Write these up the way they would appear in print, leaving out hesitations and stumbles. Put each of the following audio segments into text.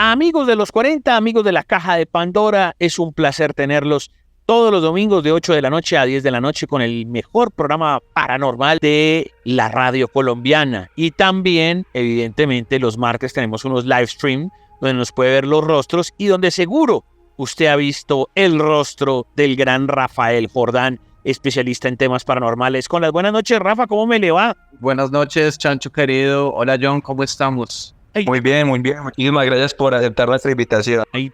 Amigos de los 40, amigos de la Caja de Pandora, es un placer tenerlos todos los domingos de 8 de la noche a 10 de la noche con el mejor programa paranormal de la radio colombiana. Y también, evidentemente, los martes tenemos unos live stream donde nos puede ver los rostros y donde seguro usted ha visto el rostro del gran Rafael Jordán, especialista en temas paranormales. Con las buenas noches, Rafa, ¿cómo me le va? Buenas noches, Chancho querido. Hola, John, ¿cómo estamos? Muy bien, muy bien. Muchísimas gracias por aceptar nuestra invitación. Ahí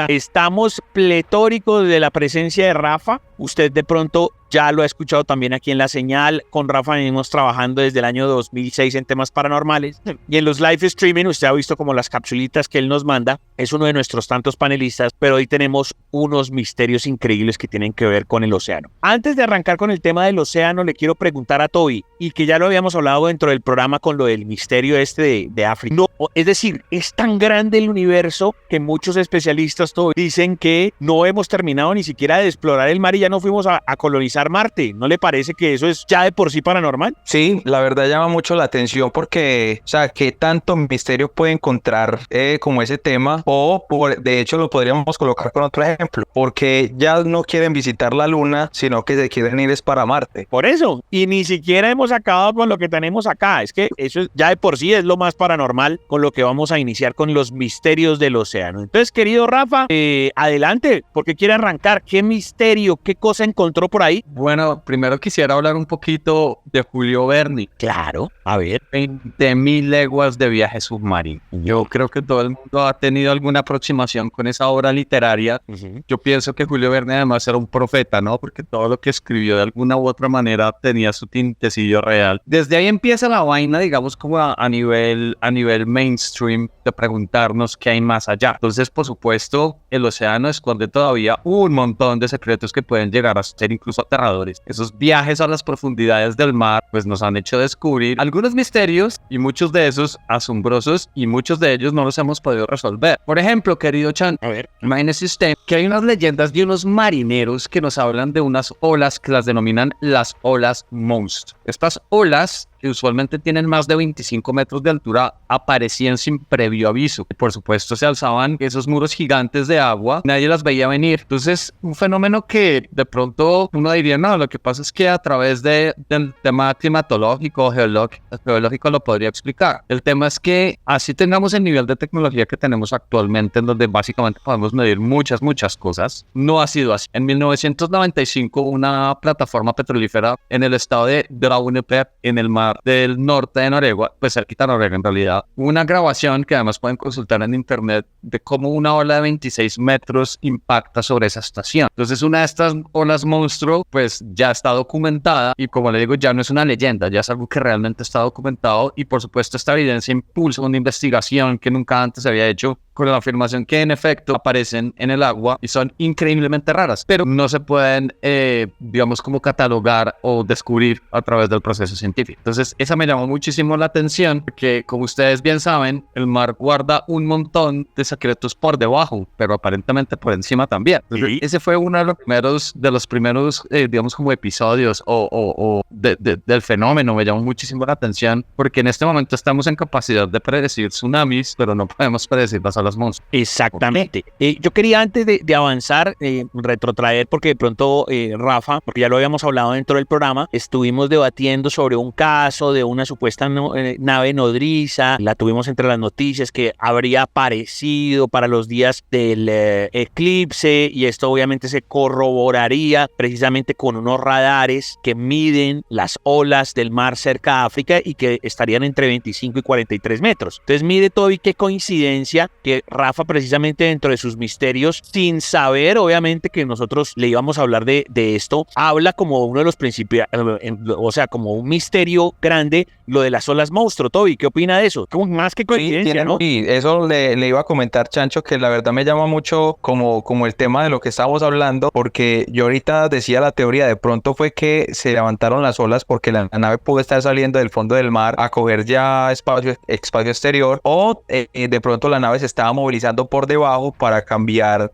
estamos pletóricos de la presencia de Rafa. Usted de pronto ya lo ha escuchado también aquí en La Señal. Con Rafa venimos trabajando desde el año 2006 en temas paranormales. Y en los live streaming usted ha visto como las capsulitas que él nos manda. Es uno de nuestros tantos panelistas, pero hoy tenemos unos misterios increíbles que tienen que ver con el océano. Antes de arrancar con el tema del océano, le quiero preguntar a Toby, y que ya lo habíamos hablado dentro del programa con lo del misterio de África. No, es decir, es tan grande el universo que muchos especialistas Toby dicen que no hemos terminado ni siquiera de explorar el mar y ya no fuimos a colonizar Marte. ¿No le parece que eso es ya de por sí paranormal? Sí, la verdad llama mucho la atención porque, o sea, ¿qué tanto misterio puede encontrar como ese tema? O de hecho lo podríamos colocar con otro ejemplo, porque ya no quieren visitar la Luna, sino que se quieren ir es para Marte. Por eso, y ni siquiera hemos acabado con lo que tenemos acá. Es que eso ya de por sí es lo más paranormal con lo que vamos a iniciar con los misterios del océano. Entonces, querido Rafa, adelante, porque quiere arrancar. ¿Qué misterio, qué cosa encontró por ahí? Bueno, primero quisiera hablar un poquito de Julio Verne. Claro, a ver. 20.000 leguas de viaje submarino. Yo creo que todo el mundo ha tenido alguna aproximación con esa obra literaria. Yo pienso que Julio Verne además era un profeta, ¿no? Porque todo lo que escribió de alguna u otra manera tenía su tintecillo real. Desde ahí empieza la vaina, digamos, como a nivel mainstream, de preguntarnos qué hay más allá. Entonces, por supuesto, el océano esconde todavía un montón de secretos que pueden llegar a ser incluso aterradores. Esos viajes a las profundidades del mar, pues nos han hecho descubrir algunos misterios y muchos de esos asombrosos y muchos de ellos no los hemos podido resolver. Por ejemplo, querido Chan, A ver. imagínese usted que hay unas leyendas de unos marineros que nos hablan de unas olas que las denominan las olas monstruo. Estas olas, que usualmente tienen más de 25 metros de altura, aparecían sin previo aviso. Por supuesto, se alzaban esos muros gigantes de agua, nadie las veía venir. Entonces, un fenómeno que de pronto uno diría, no, lo que pasa es que a través del tema climatológico, geológico lo podría explicar. El tema es que así tengamos el nivel de tecnología que tenemos actualmente, en donde básicamente podemos medir muchas cosas, no ha sido así. En 1995, una plataforma petrolífera en el estado de Draunepep, en el mar del norte de Noruega, pues cerquita de Noruega en realidad, una grabación que además pueden consultar en internet de cómo una ola de 26 metros impacta sobre esa estación. Entonces una de estas olas monstruo pues ya está documentada y, como le digo, ya no es una leyenda, ya es algo que realmente está documentado, y por supuesto esta evidencia impulsa una investigación que nunca antes se había hecho, con la afirmación que en efecto aparecen en el agua y son increíblemente raras, pero no se pueden, digamos, como catalogar o descubrir a través del proceso científico. Entonces esa me llamó muchísimo la atención porque, como ustedes bien saben, el mar guarda un montón de secretos por debajo, pero aparentemente por encima también. Entonces, ese fue uno de los primeros, digamos, como episodios del fenómeno. Me llamó muchísimo la atención porque en este momento estamos en capacidad de predecir tsunamis, pero no podemos predecir las olas monstruos. Exactamente. Yo quería, antes de avanzar, retrotraer, porque de pronto Rafa, porque ya lo habíamos hablado dentro del programa, estuvimos debatiendo sobre un caso de una supuesta nave nodriza. La tuvimos entre las noticias que habría aparecido para los días del eclipse, y esto obviamente se corroboraría precisamente con unos radares que miden las olas del mar cerca de África y que estarían entre 25 y 43 metros. Entonces mire, Toby, qué coincidencia que Rafa, precisamente dentro de sus misterios, sin saber obviamente que nosotros le íbamos a hablar de esto, habla como uno de los principios, o sea, como un misterio grande, lo de las olas monstruo. Toby, ¿qué opina de eso? Como más que coincidencia, ¿no? Y eso le iba a comentar, Chancho, que la verdad me llama mucho como el tema de lo que estábamos hablando, porque yo ahorita decía la teoría, de pronto fue que se levantaron las olas porque la nave pudo estar saliendo del fondo del mar a coger ya espacio exterior, o de pronto la nave se estaba movilizando por debajo para cambiar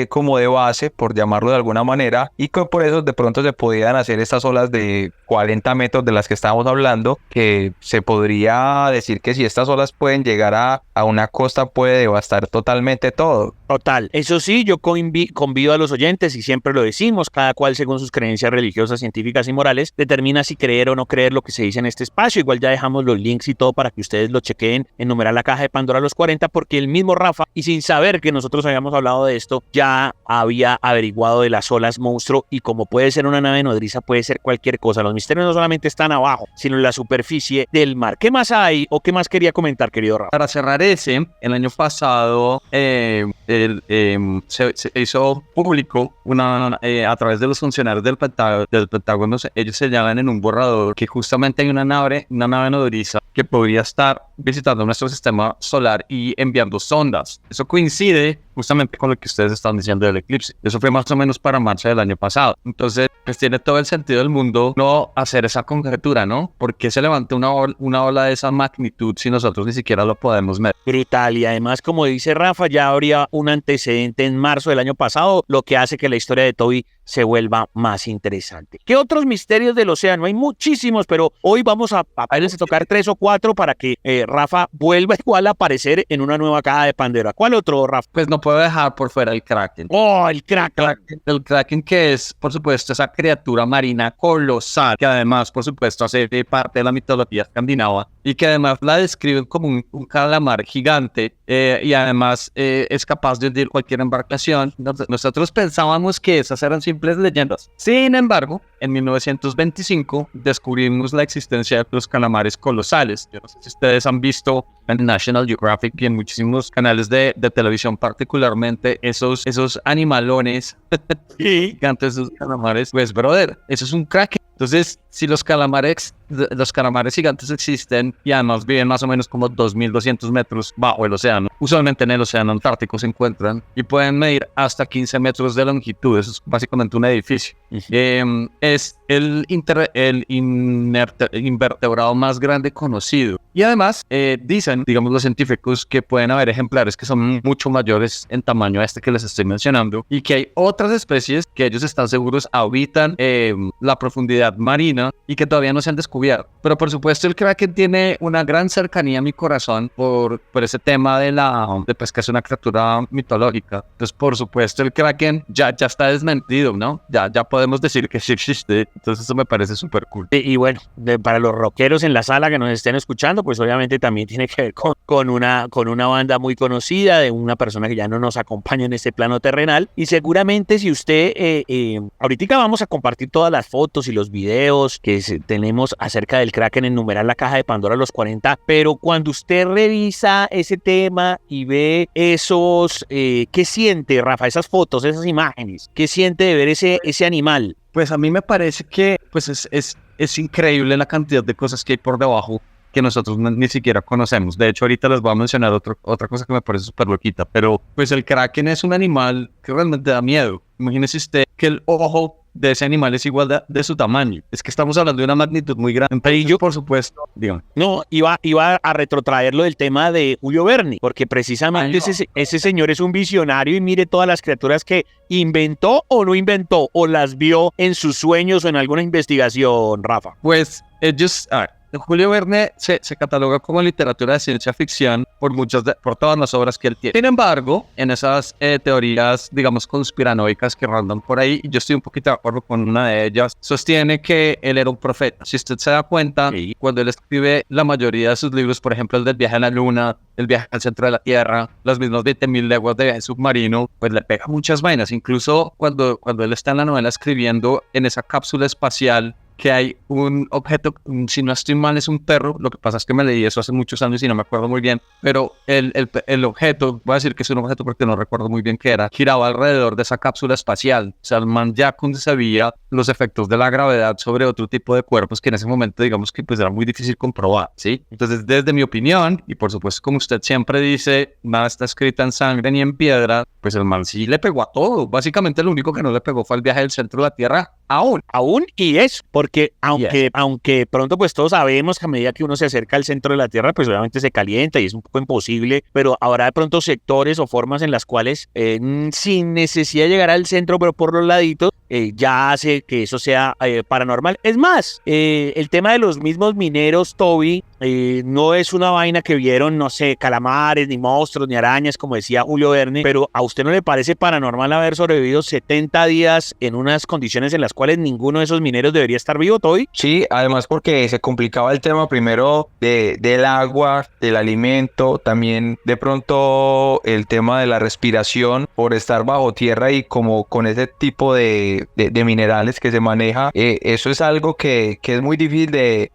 como de base, por llamarlo de alguna manera, y que por eso de pronto se podían hacer estas olas de 40 metros de las que estábamos hablando, que se podría decir que si estas olas pueden llegar a una costa puede devastar totalmente todo. Total. Eso sí, yo convido a los oyentes y siempre lo decimos, cada cual según sus creencias religiosas, científicas y morales, determina si creer o no creer lo que se dice en este espacio. Igual ya dejamos los links y todo para que ustedes lo chequeen en numerar la caja de Pandora a los 40, porque el mismo Rafa, y sin saber que nosotros habíamos hablado de esto, ya había averiguado de las olas monstruo, y como puede ser una nave nodriza, puede ser cualquier cosa. Los misterios no solamente están abajo, sino en la superficie del mar. ¿Qué más hay o qué más quería comentar, querido Rafa? Para cerrar el año pasado se hizo público a través de los funcionarios del Pentágono, ellos señalan en un borrador que justamente hay una nave nodriza que podría estar visitando nuestro sistema solar y enviando sondas. Eso coincide justamente con lo que ustedes están diciendo del eclipse. Eso fue más o menos para marzo del año pasado. Entonces, pues tiene todo el sentido del mundo no hacer esa conjetura, ¿no? ¿Por qué se levanta una ola de esa magnitud si nosotros ni siquiera lo podemos medir? Brutal. Y además, como dice Rafa, ya habría un antecedente en marzo del año pasado, lo que hace que la historia de Toby se vuelva más interesante. ¿Qué otros misterios del océano? Hay muchísimos, pero hoy vamos a tocar 3 o 4 para que Rafa vuelva igual a aparecer en una nueva caja de Pandora. ¿Cuál otro, Rafa? Pues no puedo dejar por fuera el Kraken. ¡Oh, el Kraken! El Kraken, que es, por supuesto, esa criatura marina colosal, que además, por supuesto, hace parte de la mitología escandinava y que además la describen como un calamar gigante y además es capaz de hundir cualquier embarcación. Nosotros pensábamos que esas eran simples leyendas. Sin embargo, en 1925 descubrimos la existencia de los calamares colosales. Yo no sé si ustedes han visto en National Geographic y en muchísimos canales de televisión, particularmente esos animalones gigantes, esos calamares. Pues, brother, eso es un Kraken. Entonces, si los calamares gigantes existen y además viven más o menos como 2.200 metros bajo el océano, usualmente en el océano Antártico se encuentran y pueden medir hasta 15 metros de longitud. Eso es básicamente un edificio. Es el invertebrado más grande conocido. Y además, dicen, digamos los científicos, que pueden haber ejemplares que son mucho mayores en tamaño a este que les estoy mencionando y que hay otras especies que ellos están seguros habitan la profundidad marina y que todavía no se han descubierto. Pero por supuesto el Kraken tiene una gran cercanía a mi corazón por ese tema de pues que es una criatura mitológica. Entonces por supuesto el Kraken ya está desmentido, ¿no? Ya podemos decir que sí existe. Entonces eso me parece súper cool. Y bueno, para los rockeros en la sala que nos estén escuchando, pues obviamente también tiene que ver con una banda muy conocida, de una persona que ya no nos acompaña en este plano terrenal. Y seguramente si usted, ahorita vamos a compartir todas las fotos y los videos que tenemos acerca del Kraken en numerar la caja de Pandora a los 40, pero cuando usted revisa ese tema y ve esos, ¿qué siente, Rafa? Esas fotos, esas imágenes, ¿qué siente de ver ese animal? Pues a mí me parece que pues es increíble la cantidad de cosas que hay por debajo que nosotros ni siquiera conocemos. De hecho, ahorita les voy a mencionar otra cosa que me parece súper loquita, pero pues el Kraken es un animal que realmente da miedo. Imagínese usted que el ojo de ese animal es igual de su tamaño. Es que estamos hablando de una magnitud muy grande. Entonces, yo, por supuesto, dígame. No, iba a retrotraerlo del tema de Julio Verne, porque precisamente ese señor es un visionario y mire todas las criaturas que inventó o no inventó, o las vio en sus sueños o en alguna investigación, Rafa. Pues ellos... Julio Verne se cataloga como literatura de ciencia ficción por todas las obras que él tiene. Sin embargo, en esas teorías, digamos, conspiranoicas que rondan por ahí, y yo estoy un poquito de acuerdo con una de ellas, sostiene que él era un profeta. Si usted se da cuenta, cuando él escribe la mayoría de sus libros, por ejemplo, el del viaje a la luna, el viaje al centro de la Tierra, las mismas 20.000 leguas de viaje submarino, pues le pega muchas vainas. Incluso cuando él está en la novela escribiendo en esa cápsula espacial, que hay un objeto, si no estoy mal es un perro, lo que pasa es que me leí eso hace muchos años y no me acuerdo muy bien, pero el objeto, voy a decir que es un objeto porque no recuerdo muy bien qué era, giraba alrededor de esa cápsula espacial. O sea, el man ya concebía los efectos de la gravedad sobre otro tipo de cuerpos que en ese momento digamos que pues era muy difícil comprobar, ¿sí? Entonces, desde mi opinión, y por supuesto como usted siempre dice, nada está escrito en sangre ni en piedra, pues el man sí le pegó a todo. Básicamente lo único que no le pegó fue el viaje del centro de la Tierra Aún y eso, porque aunque pronto pues todos sabemos que a medida que uno se acerca al centro de la Tierra, pues obviamente se calienta y es un poco imposible, pero habrá de pronto sectores o formas en las cuales sin necesidad de llegar al centro, pero por los laditos, ya hace que eso sea paranormal. Es más, el tema de los mismos mineros, Toby, no es una vaina que vieron, no sé, calamares, ni monstruos, ni arañas, como decía Julio Verne, pero ¿a usted no le parece paranormal haber sobrevivido 70 días en unas condiciones en las cuales ninguno de esos mineros debería estar vivo, Toby? Sí, además porque se complicaba el tema primero del agua, del alimento, también de pronto el tema de la respiración por estar bajo tierra y como con ese tipo de minerales que se maneja, eso es algo que es muy difícil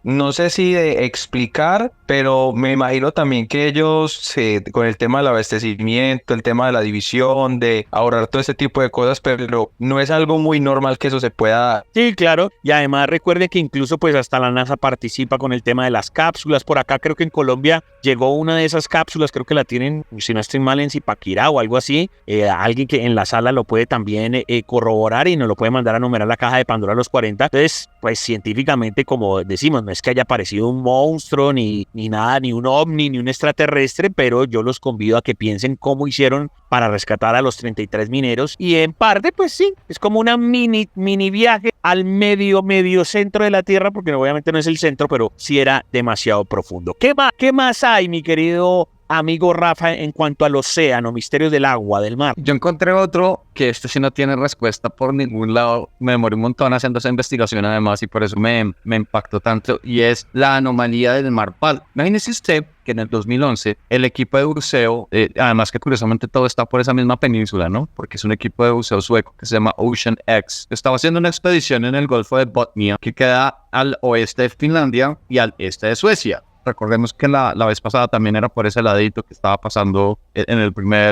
no sé si de explicar, pero me imagino también que ellos con el tema del abastecimiento, el tema de la división, de ahorrar todo ese tipo de cosas, pero no es algo muy normal que eso se pueda dar. Sí, claro, y además recuerde que incluso pues hasta la NASA participa con el tema de las cápsulas. Por acá creo que en Colombia llegó una de esas cápsulas, creo que la tienen, si no estoy mal, en Zipaquirá o algo así. Alguien que en la sala lo puede también corroborar y nos lo puede mandar a numerar la caja de Pandora a los 40. Entonces, pues científicamente, como decimos, no es que haya aparecido un monstruo, ni nada, ni un ovni, ni un extraterrestre, pero yo los convido a que piensen cómo hicieron para rescatar a los 33 mineros. Y en parte, pues sí, es como una mini viaje al medio centro de la Tierra, porque obviamente no es el centro, pero sí era demasiado profundo. ¿Qué más hay, mi querido amigo Rafa, en cuanto al océano, misterios del agua, del mar? Yo encontré otro que sí no tiene respuesta por ningún lado. Me demoré un montón haciendo esa investigación además y por eso me impactó tanto, y es la anomalía del mar Báltico. Imagínese usted que en el 2011 el equipo de buceo, además que curiosamente todo está por esa misma península, ¿no? Porque es un equipo de buceo sueco que se llama Ocean X. Estaba haciendo una expedición en el Golfo de Botnia, que queda al oeste de Finlandia y al este de Suecia. Recordemos que la vez pasada también era por ese ladito que estaba pasando en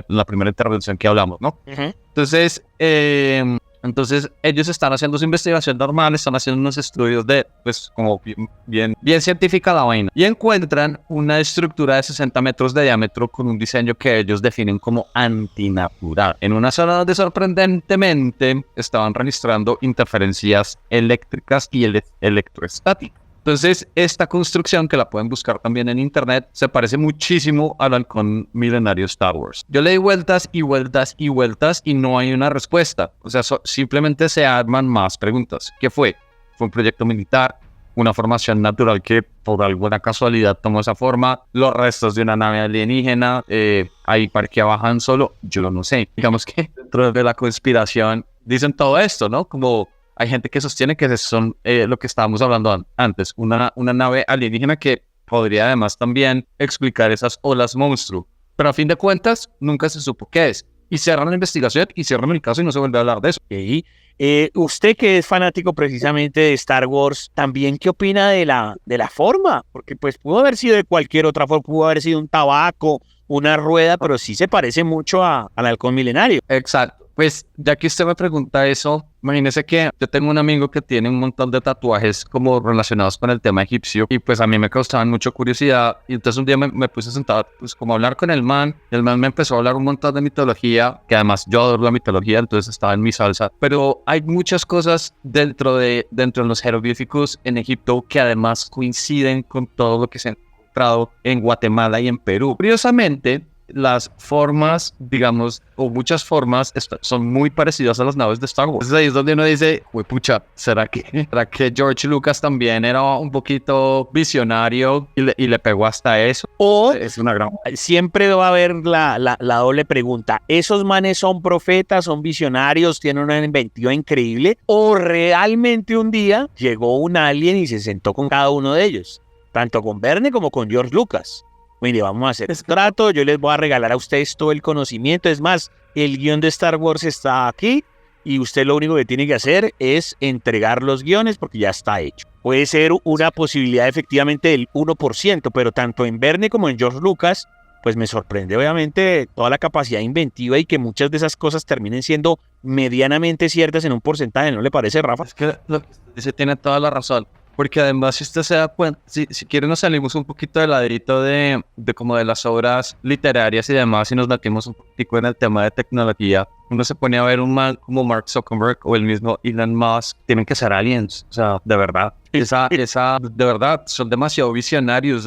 la primera intervención que hablamos, ¿no? Uh-huh. Entonces ellos están haciendo su investigación normal, están haciendo unos estudios pues como bien científica la vaina, y encuentran una estructura de 60 metros de diámetro con un diseño que ellos definen como antinatural, en una zona donde sorprendentemente estaban registrando interferencias eléctricas y electroestáticas. Entonces, esta construcción, que la pueden buscar también en internet, se parece muchísimo al halcón milenario Star Wars. Yo le di vueltas y vueltas y vueltas y no hay una respuesta. O sea, simplemente se arman más preguntas. ¿Qué fue? ¿Fue un proyecto militar? ¿Una formación natural que por alguna casualidad tomó esa forma? ¿Los restos de una nave alienígena? ¿Ahí para que bajan solo? Yo no sé. Digamos que dentro de la conspiración dicen todo esto, ¿no? Como hay gente que sostiene que son lo que estábamos hablando antes, una nave alienígena que podría además también explicar esas olas monstruo. Pero a fin de cuentas, nunca se supo qué es. Y cierran la investigación y cierran el caso y no se vuelve a hablar de eso. Okay. Usted que es fanático precisamente de Star Wars, ¿también qué opina de la forma? Porque pues pudo haber sido de cualquier otra forma, pudo haber sido un tabaco, una rueda, pero sí se parece mucho al halcón milenario. Exacto. Pues ya que usted me pregunta eso, imagínese que yo tengo un amigo que tiene un montón de tatuajes como relacionados con el tema egipcio, y pues a mí me causaban mucha curiosidad, y entonces un día me puse sentado pues como a hablar con el man, y el man me empezó a hablar un montón de mitología, que además yo adoro la mitología, entonces estaba en mi salsa, pero hay muchas cosas dentro de los jeroglíficos en Egipto que además coinciden con todo lo que se ha encontrado en Guatemala y en Perú. Curiosamente, las formas, digamos, o muchas formas son muy parecidas a las naves de Star Wars. Entonces ahí es donde uno dice, pucha, ¿será que George Lucas también era un poquito visionario y le pegó hasta eso? O es una gran... Siempre va a haber la doble pregunta. ¿Esos manes son profetas, son visionarios, tienen una inventiva increíble? ¿O realmente un día llegó un alien y se sentó con cada uno de ellos? Tanto con Verne como con George Lucas. Mire, vamos a hacer un trato, yo les voy a regalar a ustedes todo el conocimiento. Es más, el guión de Star Wars está aquí y usted lo único que tiene que hacer es entregar los guiones porque ya está hecho. Puede ser una posibilidad efectivamente del 1%, pero tanto en Verne como en George Lucas, pues me sorprende obviamente toda la capacidad inventiva y que muchas de esas cosas terminen siendo medianamente ciertas en un porcentaje, ¿no le parece, Rafa? Es que lo que usted dice tiene toda la razón. porque además si usted se da cuenta, si quiere nos salimos un poquito del ladrito de como de las obras literarias y demás y nos metimos un poquito en el tema de tecnología. Uno se pone a ver un man como Mark Zuckerberg o el mismo Elon Musk, tienen que ser aliens, o sea, de verdad. De verdad, son demasiado visionarios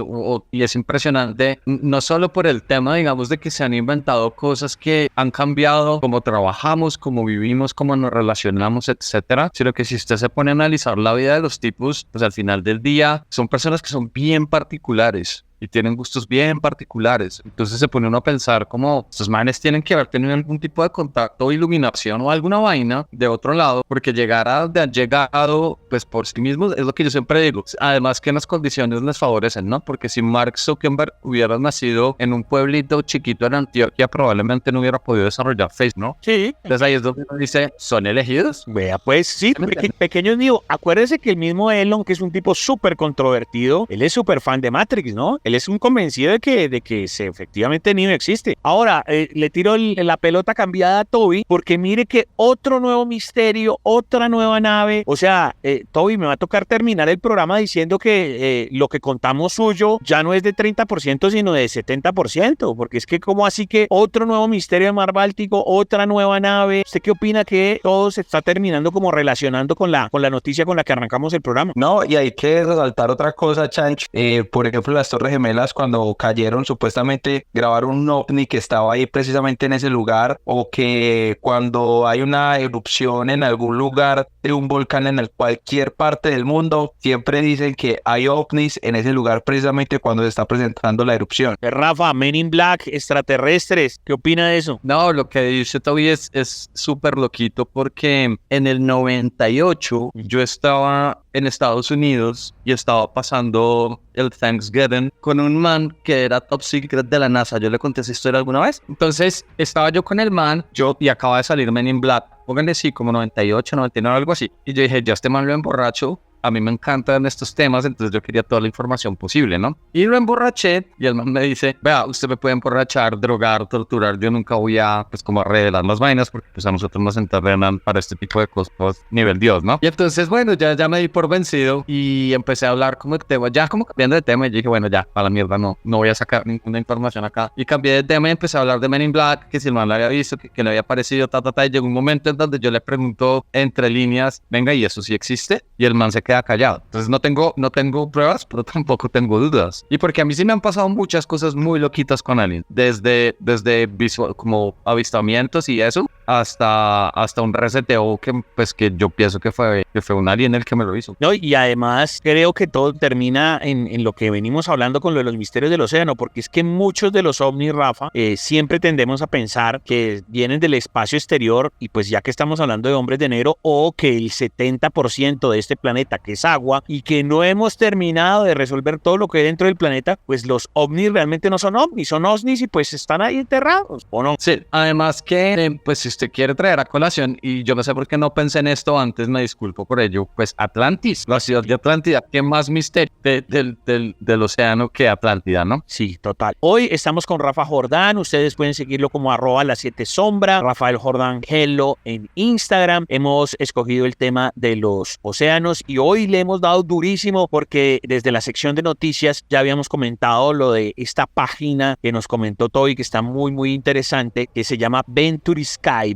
y es impresionante, no solo por el tema, digamos, de que se han inventado cosas que han cambiado cómo trabajamos, cómo vivimos, cómo nos relacionamos, etcétera, sino que si usted se pone a analizar la vida de los tipos, pues al final del día son personas que son bien particulares y tienen gustos bien particulares. Entonces se pone uno a pensar como estos manes tienen que haber tenido algún tipo de contacto o iluminación o alguna vaina de otro lado, porque llegar a donde han llegado, pues por sí mismos, es lo que yo siempre digo. Además que las condiciones les favorecen, ¿no? Porque si Mark Zuckerberg hubiera nacido en un pueblito chiquito en Antioquia, probablemente no hubiera podido desarrollar Facebook, ¿no? Sí. Entonces ahí es donde uno dice, ¿son elegidos? Vea, pues sí, pequeños mío, acuérdese que el mismo Elon, que es un tipo súper controvertido, él es súper fan de Matrix, ¿no? Él es un convencido de que efectivamente Neo existe. Ahora, le tiro la pelota cambiada a Toby, porque mire que otro nuevo misterio, otra nueva nave. O sea, Toby, me va a tocar terminar el programa diciendo que lo que contamos suyo ya no es de 30%, sino de 70%, porque es que como así que otro nuevo misterio de Mar Báltico, otra nueva nave. ¿Usted qué opina que todo se está terminando como relacionando con la noticia con la que arrancamos el programa? No, y hay que resaltar otra cosa, Chancho. Por ejemplo, las Torres Gemelas, cuando cayeron, supuestamente grabaron un ovni que estaba ahí precisamente en ese lugar, o que cuando hay una erupción en algún lugar de un volcán en cualquier parte del mundo, siempre dicen que hay ovnis en ese lugar precisamente cuando se está presentando la erupción. Rafa, Men in Black, extraterrestres, ¿qué opina de eso? No, lo que dice Toby es súper loquito, porque en el 98 yo estaba en Estados Unidos y estaba pasando el Thanksgiving con un man que era top secret de la NASA. Yo le conté esa historia alguna vez. Entonces estaba yo con el man, y acaba de salir Men in Black, pónganle sí, como 98, 99, algo así. Y yo dije, ya este man lo emborracho. A mí me encantan estos temas, entonces yo quería toda la información posible, ¿no? Y lo emborraché y el man me dice, vea, usted me puede emborrachar, drogar, torturar, yo nunca voy a, pues como a revelar las vainas, porque pues a nosotros nos entrenan para este tipo de cosas nivel Dios, ¿no? Y entonces, bueno, ya me di por vencido y empecé a hablar como de tema, ya como cambiando de tema, y dije, bueno, ya, a la mierda, no voy a sacar ninguna información acá. Y cambié de tema y empecé a hablar de Men in Black, que si el man lo había visto, que le había parecido, y llegó un momento en donde yo le pregunto entre líneas, venga, ¿y eso sí existe? Y el man se queda callado. Entonces no tengo pruebas, pero tampoco tengo dudas. Y porque a mí sí me han pasado muchas cosas muy loquitas con aliens, desde visual, como avistamientos y eso, hasta un reseteo que yo pienso que fue un alien el que me lo hizo. No, y además creo que todo termina en lo que venimos hablando con lo de los misterios del océano, porque es que muchos de los ovnis, Rafa, siempre tendemos a pensar que vienen del espacio exterior, y pues ya que estamos hablando de hombres de negro, o que el 70% de este planeta, que es agua, y que no hemos terminado de resolver todo lo que hay dentro del planeta, pues los ovnis realmente no son ovnis, son osnis y pues están ahí enterrados, ¿o no? Sí, además que, pues si usted quiere traer a colación, y yo no sé por qué no pensé en esto antes, me disculpo por ello, pues Atlantis, la ciudad de Atlántida, ¿qué más misterio del océano que Atlántida, no? Sí, total. Hoy estamos con Rafa Jordán, ustedes pueden seguirlo como @las7sombra, Rafael Jordán Hello en Instagram. Hemos escogido el tema de los océanos y hoy le hemos dado durísimo porque desde la sección de noticias ya habíamos comentado lo de esta página que nos comentó Toby, que está muy muy interesante, que se llama Ventus Sky,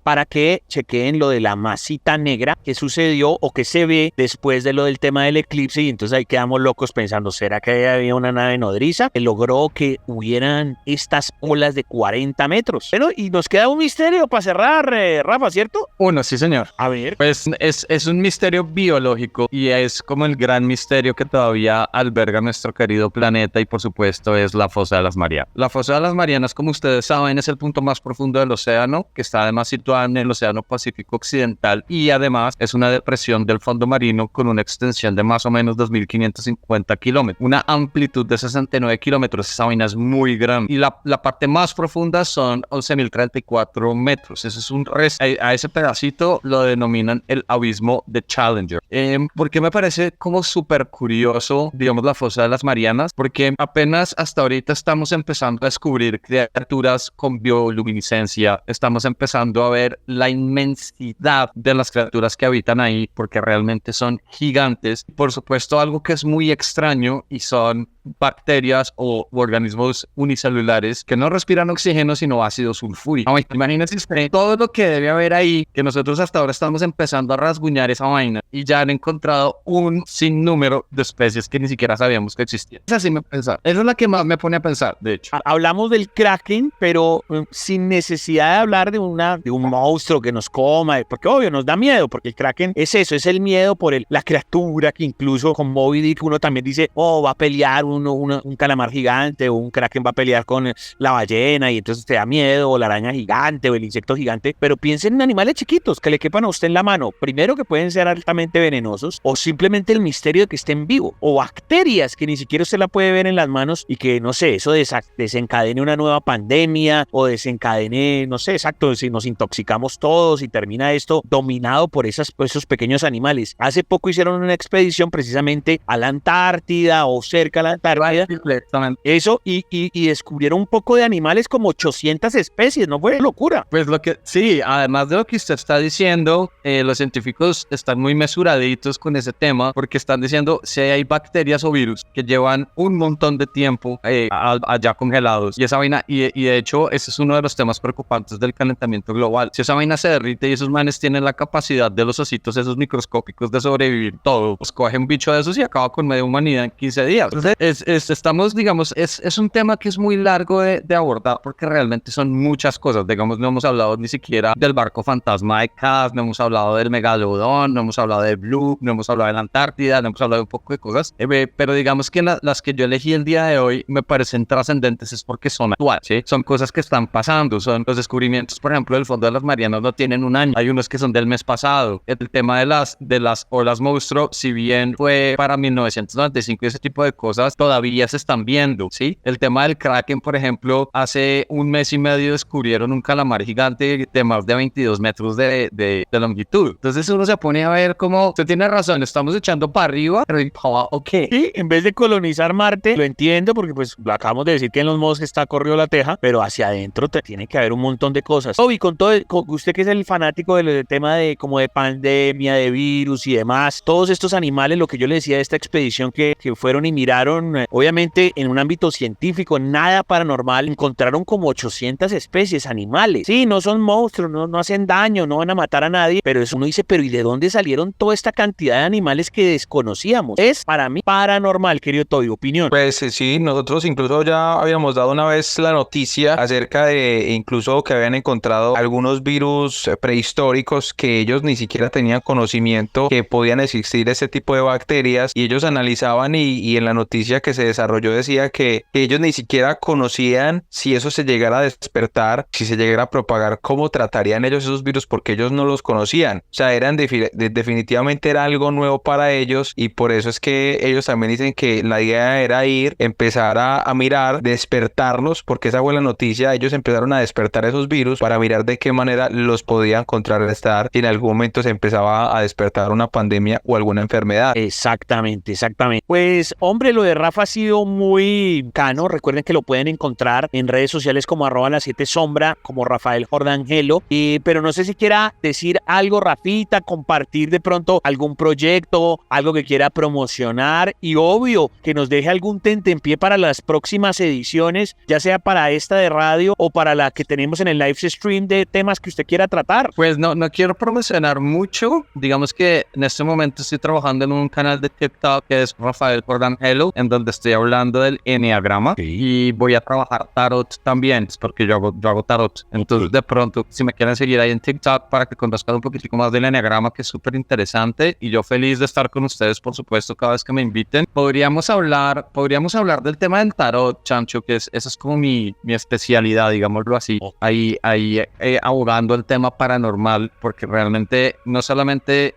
para que chequeen lo de la masita negra que sucedió o que se ve después de lo del tema del eclipse, y entonces ahí quedamos locos pensando, ¿será que había una nave nodriza que logró que hubieran estas olas de 40 metros? Bueno, y nos queda un misterio para cerrar, Rafa, ¿cierto? Uno, sí señor. A ver. Pues es un misterio biológico y es como el gran misterio que todavía alberga nuestro querido planeta, y por supuesto es la fosa de las Marianas. La fosa de las Marianas, como ustedes saben, es el punto más profundo del océano, que está además situado en el Océano Pacífico Occidental, y además es una depresión del fondo marino con una extensión de más o menos 2.550 kilómetros, una amplitud de 69 kilómetros. Esa vaina es muy grande, y la parte más profunda son 11.034 metros. Eso es un resto. A ese pedacito lo denominan el abismo de Challenger. Porque me parece como súper curioso, digamos, la fosa de las Marianas, porque apenas hasta ahorita estamos empezando a descubrir criaturas con bioluminiscencia, estamos empezando a ver la inmensidad inmensidad de las criaturas que habitan ahí, porque realmente son gigantes. Por supuesto, algo que es muy extraño y son bacterias o organismos unicelulares que no respiran oxígeno sino ácido sulfúrico. Imagínense usted todo lo que debe haber ahí, que nosotros hasta ahora estamos empezando a rasguñar esa vaina y ya han encontrado un sinnúmero de especies que ni siquiera sabíamos que existían. Es así me pensar. Esa es la que más me pone a pensar, de hecho. Hablamos del Kraken, pero sin necesidad de hablar de un monstruo que nos coma, porque obvio nos da miedo, porque el Kraken es eso, es el miedo por la criatura que incluso con Moby Dick uno también dice, va a pelear un calamar gigante o un Kraken va a pelear con la ballena y entonces te da miedo, o la araña gigante o el insecto gigante, pero piensen en animales chiquitos que le quepan a usted en la mano, primero que pueden ser altamente venenosos o simplemente el misterio de que estén vivos, o bacterias que ni siquiera usted la puede ver en las manos y que no sé, eso desencadene una nueva pandemia o desencadene, no sé, exacto, si nos intoxicamos todos y termina esto dominado por esos pequeños animales. Hace poco hicieron una expedición precisamente a la Antártida o cerca a la Antártida, eso, y descubrieron un poco de animales, como 800 especies, ¿no fue locura? Pues sí, además de lo que usted está diciendo, los científicos están muy mesuraditos con ese tema, porque están diciendo si hay bacterias o virus que llevan un montón de tiempo allá congelados, y esa vaina, y de hecho ese es uno de los temas preocupantes del calentamiento global. Si esa vaina se derrite y esos manes tienen la capacidad de los ositos esos microscópicos de sobrevivir todo, pues coge un bicho de esos y acaba con media humanidad en 15 días. Entonces, estamos, digamos, es un tema que es muy largo de abordar, porque realmente son muchas cosas. Digamos, no hemos hablado ni siquiera del barco fantasma de Cass, no hemos hablado del megalodón, no hemos hablado de Blue, no hemos hablado de la Antártida, no hemos hablado de un poco de cosas, pero digamos que las que yo elegí el día de hoy me parecen trascendentes es porque son actuales, ¿sí? Son cosas que están pasando, son los descubrimientos, por ejemplo, del fondo de las Marianas no tienen un año, hay unos que son del mes pasado. El tema de las olas monstruo, si bien fue para 1995 y ese tipo de cosas, todavía se están viendo, ¿sí? El tema del Kraken, por ejemplo, hace un mes y medio descubrieron un calamar gigante de más de 22 metros de longitud. Entonces uno se pone a ver cómo, usted tiene razón, estamos echando para arriba, pero ok. Sí, en vez de colonizar Marte, lo entiendo, porque pues acabamos de decir que en los modos está corrido la teja, pero hacia adentro tiene que haber un montón de cosas. Y con todo, usted que es el fanático del tema de como de pandemia, de virus y demás, todos estos animales, lo que yo le decía de esta expedición que fueron y miraron, obviamente en un ámbito científico, nada paranormal, encontraron como 800 especies animales. Sí, no son monstruos, no hacen daño, no van a matar a nadie, pero eso uno dice, pero ¿y de dónde salieron toda esta cantidad de animales que desconocíamos? Es para mí paranormal, querido Toby, opinión. Pues sí, nosotros incluso ya habíamos dado una vez la noticia acerca de incluso que habían encontrado algunos virus prehistóricos que ellos ni siquiera tenían conocimiento que podían existir ese tipo de bacterias, y ellos analizaban y en la noticia que se desarrolló decía que ellos ni siquiera conocían si eso se llegara a despertar, si se llegara a propagar, cómo tratarían ellos esos virus, porque ellos no los conocían. O sea, definitivamente era algo nuevo para ellos, y por eso es que ellos también dicen que la idea era empezar a mirar, despertarlos, porque esa fue la noticia. Ellos empezaron a despertar esos virus para mirar de qué manera los podían contrarrestar si en algún momento se empezaba a despertar una pandemia o alguna enfermedad. Exactamente. Pues hombre, lo de Rafa ha sido muy cano. Recuerden que lo pueden encontrar en redes sociales como @la7sombra, como Rafael Jordangelo, pero no sé si quiera decir algo, Rafita, compartir de pronto algún proyecto, algo que quiera promocionar, y obvio que nos deje algún tentempié para las próximas ediciones, ya sea para esta de radio o para la que tenemos en el live stream de temas que usted quiera tratar. Pues no quiero promocionar mucho. Digamos que en este momento estoy trabajando en un canal de TikTok que es Rafael Jordangelo, en donde estoy hablando del enneagrama, y voy a trabajar tarot también, porque yo hago tarot. Entonces de pronto, si me quieren seguir ahí en TikTok para que conozcan un poquitico más del enneagrama, que es súper interesante, y yo feliz de estar con ustedes, por supuesto, cada vez que me inviten. Podríamos hablar del tema del tarot, Chancho, que esa es como mi especialidad, digámoslo así. Ahí abogando el tema paranormal, porque realmente no solamente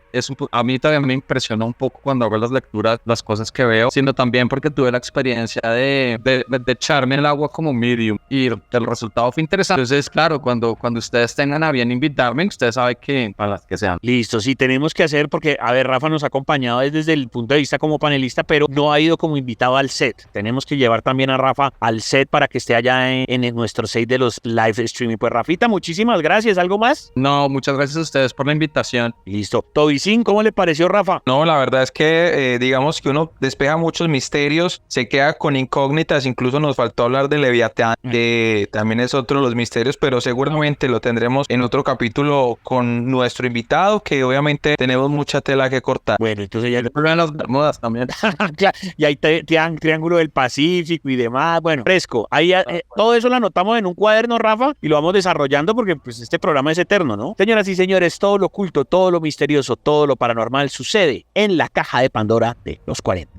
a mí también me impresiona un poco cuando hago las lecturas, las cosas que veo, sino también porque porque tuve la experiencia de echarme el agua como medium y el resultado fue interesante. Entonces, claro, cuando ustedes tengan a bien invitarme, ustedes saben que para las que sean. Listo, sí, tenemos que hacer, porque, a ver, Rafa nos ha acompañado desde el punto de vista como panelista, pero no ha ido como invitado al set. Tenemos que llevar también a Rafa al set para que esté allá en nuestro set de los live streaming. Pues, Rafita, muchísimas gracias. ¿Algo más? No, muchas gracias a ustedes por la invitación. Listo. Tobicín, ¿cómo le pareció, Rafa? No, la verdad es que digamos que uno despeja muchos misterios, se queda con incógnitas, incluso nos faltó hablar de Leviatán, que también es otro de los misterios, pero seguramente lo tendremos en otro capítulo con nuestro invitado, que obviamente tenemos mucha tela que cortar. Bueno, entonces ya... En las Bermudas también. Y hay Triángulo del Pacífico y demás. Bueno, fresco. Ahí todo eso lo anotamos en un cuaderno, Rafa, y lo vamos desarrollando porque pues este programa es eterno, ¿no? Señoras y señores, todo lo oculto, todo lo misterioso, todo lo paranormal sucede en la caja de Pandora de los 40.